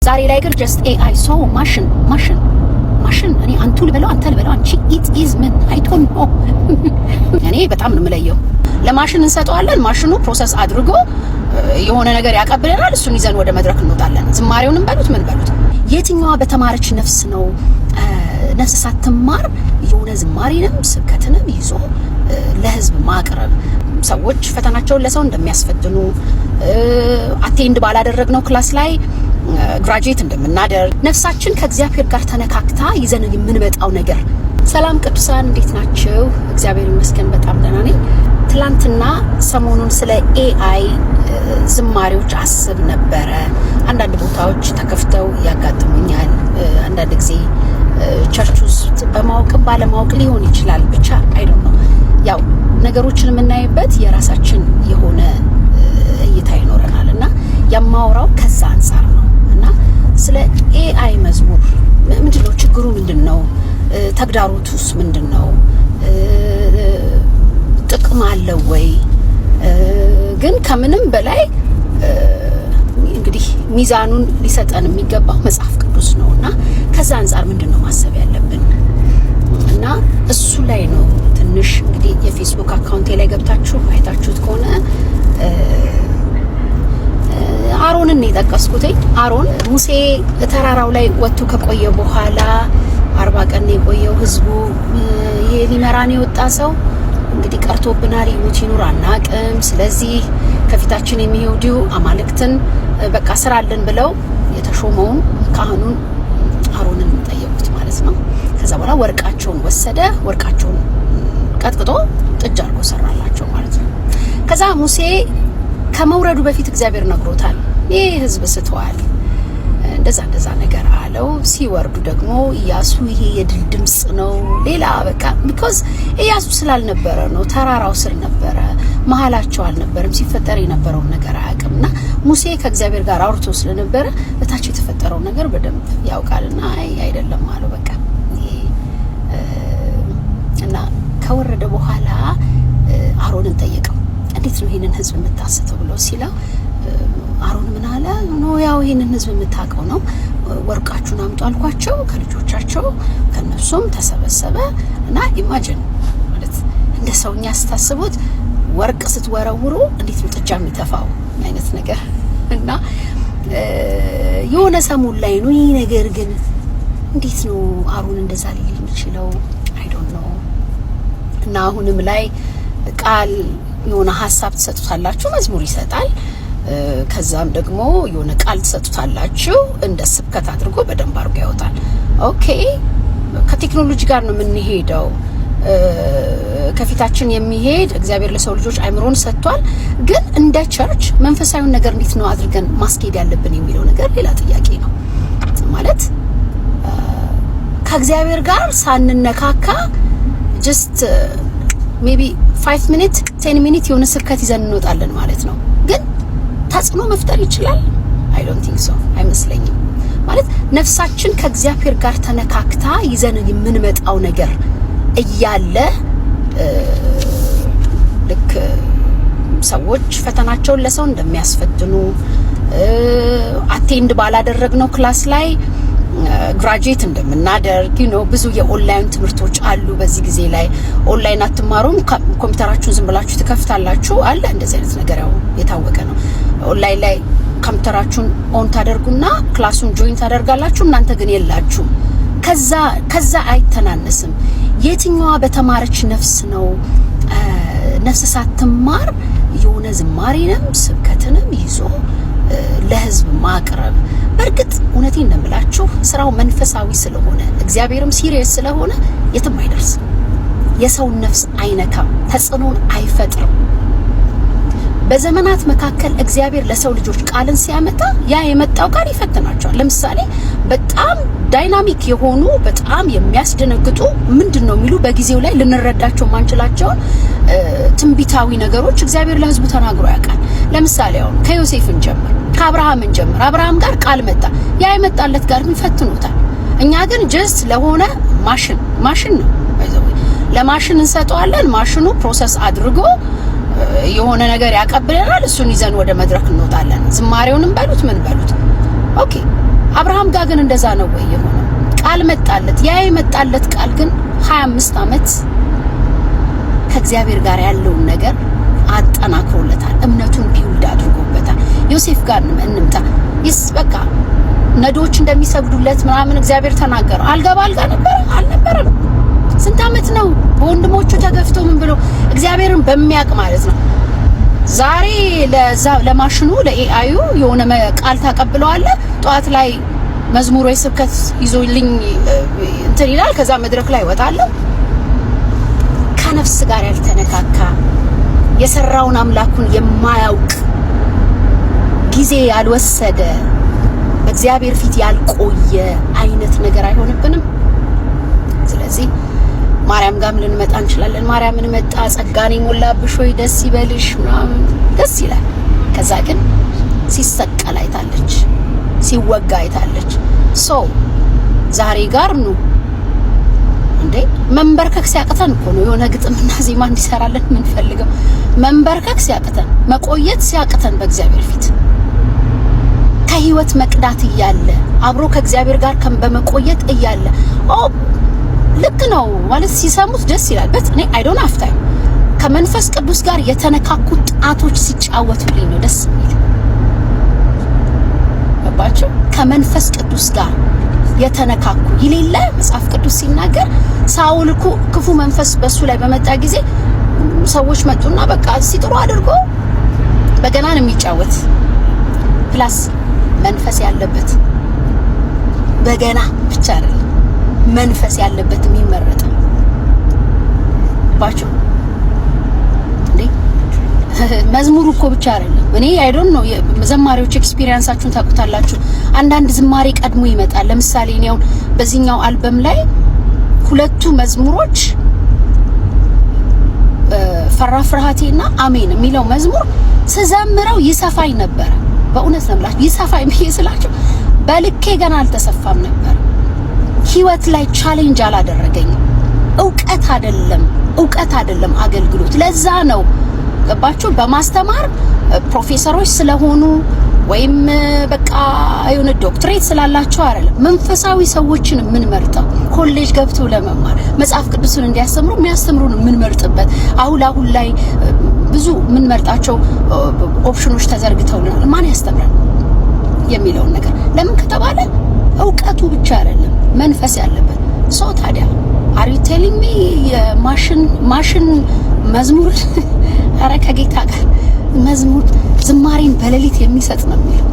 ዛሬ ላይ ግን just AI so ማሽን እኔ አንቱ ልበለው አንተ ልበለው አንቺ it is ምን I don't know እኔ በጣም ነው የምለየው። ለማሽን እንሰጠዋለን፣ ማሽኑ ፕሮሰስ አድርጎ የሆነ ነገር ያቀብለናል፣ እሱን ይዘን ወደ መድረክ እንወጣለን። ዝማሬውንም በሉት ምን በሉት። የትኛዋ በተማረች ነፍስ ነው ነፍስ ሳትማር የሆነ ዝማሬንም ስብከትንም ይዞ ለህዝብ ማቅረብ? ሰዎች ፈተናቸውን ለሰው እንደሚያስፈትኑ አቴንድ ባላደረግነው ክላስ ላይ ግራጁዌት እንደምናደርግ ነፍሳችን ከእግዚአብሔር ጋር ተነካክታ ይዘን የምንመጣው ነገር። ሰላም ቅዱሳን እንዴት ናችሁ? እግዚአብሔር ይመስገን በጣም ደህና ነኝ። ትላንትና ሰሞኑን ስለ ኤአይ ዝማሬዎች አስብ ነበረ። አንዳንድ ቦታዎች ተከፍተው ያጋጥሙኛል። አንዳንድ ጊዜ ቸርች ውስጥ በማወቅም ባለማወቅ ሊሆን ይችላል። ብቻ አይደል ነው ያው ነገሮችን የምናይበት የራሳችን የሆነ እይታ ይኖረናል እና የማወራው ከዛ አንፃር ነው። እና ስለ ኤአይ መዝሙር ምንድነው ችግሩ? ምንድነው ተግዳሮቱስ? ምንድነው ጥቅም አለው ወይ? ግን ከምንም በላይ እንግዲህ ሚዛኑን ሊሰጠን የሚገባው መጽሐፍ ቅዱስ ነውና ከዛ አንፃር ምንድነው ማሰብ ያለብን? እና እሱ ላይ ነው ትንሽ እንግዲህ የፌስቡክ አካውንቴ ላይ ገብታችሁ አይታችሁት ከሆነ አሮንን የጠቀስኩት። አሮን ሙሴ ተራራው ላይ ወጥቶ ከቆየ በኋላ 40 ቀን የቆየው ህዝቡ ይሄ ሊመራን የወጣ ሰው እንግዲህ ቀርቶብናል፣ ይሙት ይኑር አናቅም፣ ስለዚህ ከፊታችን የሚሄዱ አማልክትን በቃ ስራልን ብለው የተሾመውን ካህኑን አሮንን ጠየቁት ማለት ነው። ከዛ በኋላ ወርቃቸውን ወሰደ፣ ወርቃቸውን ቀጥቅጦ ጥጃ አድርጎ ሰራላቸው ማለት ነው። ከዛ ሙሴ ከመውረዱ በፊት እግዚአብሔር ነግሮታል፣ ይሄ ህዝብ ስተዋል፣ እንደዛ ነገር አለው። ሲወርዱ ደግሞ ኢያሱ ይሄ የድል ድምጽ ነው ሌላ በቃ ቢኮዝ ኢያሱ ስላልነበረ ነው፣ ተራራው ስር ነበረ፣ መሀላቸው አልነበረም፣ ሲፈጠር የነበረውን ነገር አያውቅምና ሙሴ ከእግዚአብሔር ጋር አውርቶ ስለነበረ እታች የተፈጠረው ነገር በደንብ ያውቃልና አይደለም አለው በቃ። እና ከወረደ በኋላ አሮንን ጠየቀው፣ እንዴት ነው ይሄንን ህዝብ የምታስተው ብሎ ሲለው አሮን ምን አለ? ነው ያው ይሄንን ህዝብ የምታውቀው ነው፣ ወርቃችሁን አምጡ አልኳቸው ከልጆቻቸው ከነሱም ተሰበሰበ። እና ኢማጂን ማለት እንደ ሰውኛ ስታስቡት ወርቅ ስትወረውሩ እንዴት ነው ጥጃ የሚተፋው አይነት ነገር። እና የሆነ ሰሞን ላይ ነው ይሄ ነገር ግን እንዴት ነው አሮን እንደዛ ሊል የሚችለው? አይ ዶንት ኖ። እና አሁንም ላይ ቃል የሆነ ሀሳብ ትሰጡታላችሁ፣ መዝሙር ይሰጣል። ከዛም ደግሞ የሆነ ቃል ትሰጡታላችሁ፣ እንደ ስብከት አድርጎ በደንብ አድርጎ ያወጣል። ኦኬ ከቴክኖሎጂ ጋር ነው የምንሄደው። ከፊታችን የሚሄድ እግዚአብሔር ለሰው ልጆች አይምሮን ሰጥቷል። ግን እንደ ቸርች መንፈሳዊውን ነገር እንዴት ነው አድርገን ማስኬድ ያለብን የሚለው ነገር ሌላ ጥያቄ ነው። ማለት ከእግዚአብሔር ጋር ሳንነካካ ጀስት ሜቢ 5 ሚኒት 10 ሚኒት የሆነ ስብከት ይዘን እንወጣለን ማለት ነው። ግን ተጽዕኖ መፍጠር ይችላል? አይ ዶንት ቲንክ ሶ፣ አይመስለኝም። ማለት ነፍሳችን ከእግዚአብሔር ጋር ተነካክታ ይዘን የምንመጣው ነገር እያለ ልክ ሰዎች ፈተናቸውን ለሰው እንደሚያስፈትኑ አቴንድ ባላደረግነው ክላስ ላይ ግራጁዌት እንደምናደርግ ብዙ የኦንላይን ትምህርቶች አሉ። በዚህ ጊዜ ላይ ኦንላይን አትማሩም፣ ኮምፒውተራችሁን ዝም ብላችሁ ትከፍታላችሁ አለ። እንደዚህ አይነት ነገር ያው የታወቀ ነው። ኦንላይን ላይ ኮምፒውተራችሁን ኦን ታደርጉና ክላሱን ጆይን ታደርጋላችሁ፣ እናንተ ግን የላችሁም። ከዛ አይተናነስም። የትኛዋ በተማረች ነፍስ ነው ነፍስ ሳትማር የሆነ ዝማሬንም ስብከትንም ይዞ ለህዝብ ማቅረብ? በእርግጥ እውነቴን ነው የምላችሁ ስራው መንፈሳዊ ስለሆነ እግዚአብሔርም ሲሪየስ ስለሆነ የትም አይደርስም። የሰውን ነፍስ አይነካም፣ ተጽዕኖን አይፈጥርም። በዘመናት መካከል እግዚአብሔር ለሰው ልጆች ቃልን ሲያመጣ ያ የመጣው ቃል ይፈትናቸዋል። ለምሳሌ በጣም ዳይናሚክ የሆኑ በጣም የሚያስደነግጡ ምንድነው የሚሉ በጊዜው ላይ ልንረዳቸው ማንችላቸውን ትንቢታዊ ነገሮች እግዚአብሔር ለህዝቡ ተናግሮ ያውቃል። ለምሳሌ አሁን ከዮሴፍን ጀምር፣ ከአብርሃምን ጀምር። አብርሃም ጋር ቃል መጣ፣ ያ የመጣለት ጋር ግን ፈትኖታል። እኛ ግን ጀስት ለሆነ ማሽን ነው ለማሽን እንሰጠዋለን። ማሽኑ ፕሮሰስ አድርጎ የሆነ ነገር ያቀብለናል፣ እሱን ይዘን ወደ መድረክ እንወጣለን። ዝማሬውንም በሉት ምን በሉት ኦኬ አብርሃም ጋር ግን እንደዛ ነው ወይ የሆነው? ቃል መጣለት። ያ የመጣለት ቃል ግን 25 ዓመት ከእግዚአብሔር ጋር ያለውን ነገር አጠናክሮለታል። እምነቱን ቢውልድ አድርጎበታል። ዮሴፍ ጋር እንምጣ። በቃ ነዶች እንደሚሰግዱለት ምናምን እግዚአብሔር ተናገረው። አልጋ ባልጋ ነበር አልነበረም? ስንት ዓመት ነው በወንድሞቹ ተገፍቶ ምን ብሎ እግዚአብሔርን በሚያውቅ ማለት ነው። ዛሬ ለማሽኑ ለኤአዩ የሆነ ቃል ታቀብለዋለ። ጠዋት ላይ መዝሙር ወይ ስብከት ይዞልኝ እንትን ይላል። ከዛ መድረክ ላይ ወጣለሁ። ከነፍስ ጋር ያልተነካካ የሰራውን አምላኩን የማያውቅ ጊዜ ያልወሰደ በእግዚአብሔር ፊት ያልቆየ አይነት ነገር አይሆንብንም? ስለዚህ ማርያም ጋርም ልንመጣ እንችላለን። ማርያምን መጣ ጸጋን ሞላብሽ ሆይ ደስ ይበልሽ ምናምን ደስ ይላል። ከዛ ግን ሲሰቀል አይታለች፣ ሲወጋ አይታለች። ዛሬ ጋር ነው እንዴ መንበርከክ ሲያቅተን እኮ ነው የሆነ ግጥምና ዜማ እንዲሰራለን ምን ፈልገው። መንበርከክ ሲያቅተን፣ መቆየት ሲያቅተን በእግዚአብሔር ፊት ከህይወት መቅዳት እያለ አብሮ ከእግዚአብሔር ጋር በመቆየት እያለ ልክ ነው ማለት ሲሰሙት ደስ ይላል። በት እኔ አይ ዶንት ሃቭ ታይም ከመንፈስ ቅዱስ ጋር የተነካኩ ጣቶች ሲጫወቱልኝ ነው ደስ የሚል። ባባቸው ከመንፈስ ቅዱስ ጋር የተነካኩ ይሌለ መጽሐፍ ቅዱስ ሲናገር ሳውል ክፉ መንፈስ በሱ ላይ በመጣ ጊዜ ሰዎች መጡና በቃ ሲጥሩ አድርጎ በገናን የሚጫወት ፕላስ መንፈስ ያለበት በገና ብቻ አይደለም መንፈስ ያለበት የሚመረጥ ባችሁ እንዴ መዝሙር እኮ ብቻ አይደለም። እኔ አይ ዶንት ኖ ዘማሪዎች ኤክስፒሪየንሳችሁን ታውቁታላችሁ። አንዳንድ ዝማሬ ቀድሞ ይመጣል። ለምሳሌ እኔ አሁን በዚህኛው አልበም ላይ ሁለቱ መዝሙሮች ፈራ ፍርሃቴና አሜን የሚለው መዝሙር ስዘምረው ይሰፋኝ ነበር። በእውነት ነው ማለት ይሰፋኝ ብዬ ስላችሁ በልኬ ገና አልተሰፋም ነበር። ህይወት ላይ ቻሌንጅ አላደረገኝም። ዕውቀት አይደለም አገልግሎት። ለዛ ነው ገባችሁ በማስተማር ፕሮፌሰሮች ስለሆኑ ወይም በቃ የሆነ ዶክትሬት ስላላቸው አይደለም። መንፈሳዊ ሰዎችን ምን መርጠው ኮሌጅ ገብተው ለመማር መጽሐፍ ቅዱስን እንዲያስተምሩ የሚያስተምሩን ምን መርጥበት አሁን ላይ ብዙ ምን መርጣቸው ኦፕሽኖች ተዘርግተውልናል። ማን ያስተምራል የሚለውን ነገር ለምን ከተባለ ዕውቀቱ ብቻ አይደለም መንፈስ ያለበት ሰው። ታዲያ are you telling me ማሽን መዝሙር አረ ከጌታ ጋር መዝሙር ዝማሬን በሌሊት የሚሰጥ ነው የሚለው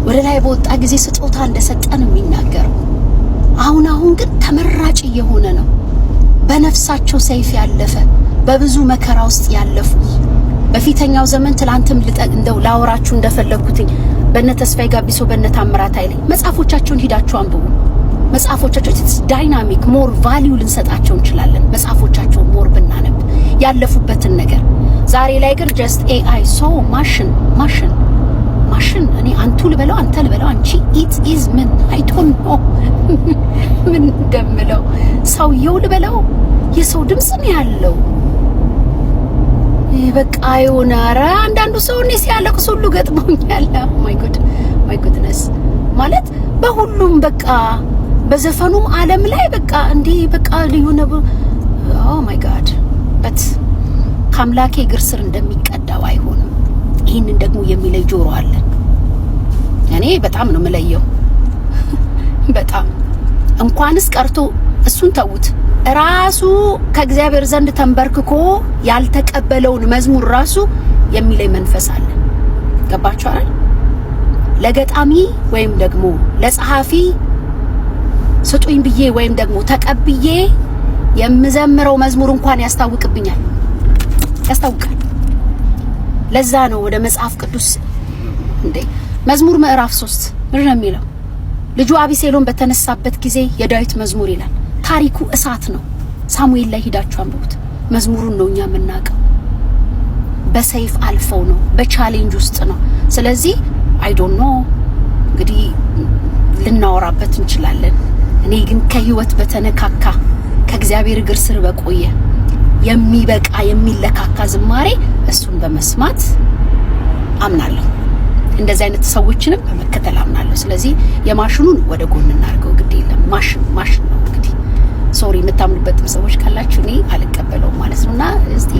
ወደ ላይ በወጣ ጊዜ ስጦታ እንደሰጠን የሚናገረው። አሁን ግን ተመራጭ የሆነ ነው። በነፍሳቸው ሰይፍ ያለፈ በብዙ መከራ ውስጥ ያለፉ በፊተኛው ዘመን ትላንትም እንደው ላወራችሁ እንደፈለኩትኝ በእነ ተስፋዬ ጋቢሶ በእነ ታምራት ኃይሌ መጽሐፎቻቸውን ሂዳችሁ አንብቡ። መጽሐፎቻቸው ዳይናሚክ ሞር ቫልዩ ልንሰጣቸው እንችላለን። መጽሐፎቻቸው ሞር ብናነብ ያለፉበትን ነገር። ዛሬ ላይ ግን ጀስት ኤአይ ማሽን እኔ አንቱ ልበለው አንተ ልበለው አንቺ ኢት ኢዝ ምን አይ ዶንት ኖ ምን እንደምለው ሰውየው ልበለው የሰው ድምጽ ነው ያለው። በቃ የሆነ ኧረ አንዳንዱ ሰው እኔ ሲያለቅስ ሁሉ ገጥሞኛል። ማይ ጉድነስ ማለት በሁሉም በቃ በዘፈኑም ዓለም ላይ በቃ እንዲህ በቃ ልዩ ነው። ኦ ማይ ጋድ በት ከአምላኬ እግር ስር እንደሚቀዳው አይሆንም። ይህንን ደግሞ የሚለይ ጆሮ አለ። እኔ በጣም ነው የምለየው። በጣም እንኳንስ ቀርቶ እሱን ተውት። ራሱ ከእግዚአብሔር ዘንድ ተንበርክኮ ያልተቀበለውን መዝሙር ራሱ የሚለይ መንፈስ አለ። ገባችሁ አይደል? ለገጣሚ ወይም ደግሞ ለጸሐፊ ስጡኝ ብዬ ወይም ደግሞ ተቀብዬ የምዘምረው መዝሙር እንኳን ያስታውቃል። ለዛ ነው ወደ መጽሐፍ ቅዱስ እንዴ መዝሙር ምዕራፍ 3 ምን ነው የሚለው? ልጁ አቢሴሎም በተነሳበት ጊዜ የዳዊት መዝሙር ይላል። ታሪኩ እሳት ነው። ሳሙኤል ላይ ሄዳችሁ አንብቡት። መዝሙሩን ነው እኛ የምናውቀው። በሰይፍ አልፈው ነው፣ በቻሌንጅ ውስጥ ነው። ስለዚህ አይ ዶንት ኖ እንግዲህ ልናወራበት እንችላለን። እኔ ግን ከህይወት በተነካካ ከእግዚአብሔር እግር ስር በቆየ የሚበቃ የሚለካካ ዝማሬ እሱን በመስማት አምናለሁ። እንደዚህ አይነት ሰዎችንም በመከተል አምናለሁ። ስለዚህ የማሽኑን ወደ ጎን እናድርገው፣ ግድ የለም ማሽን ነው እንግዲህ ሶሪ የምታምኑበትም ሰዎች ካላችሁ እኔ አልቀበለውም ማለት ነውና እስቲ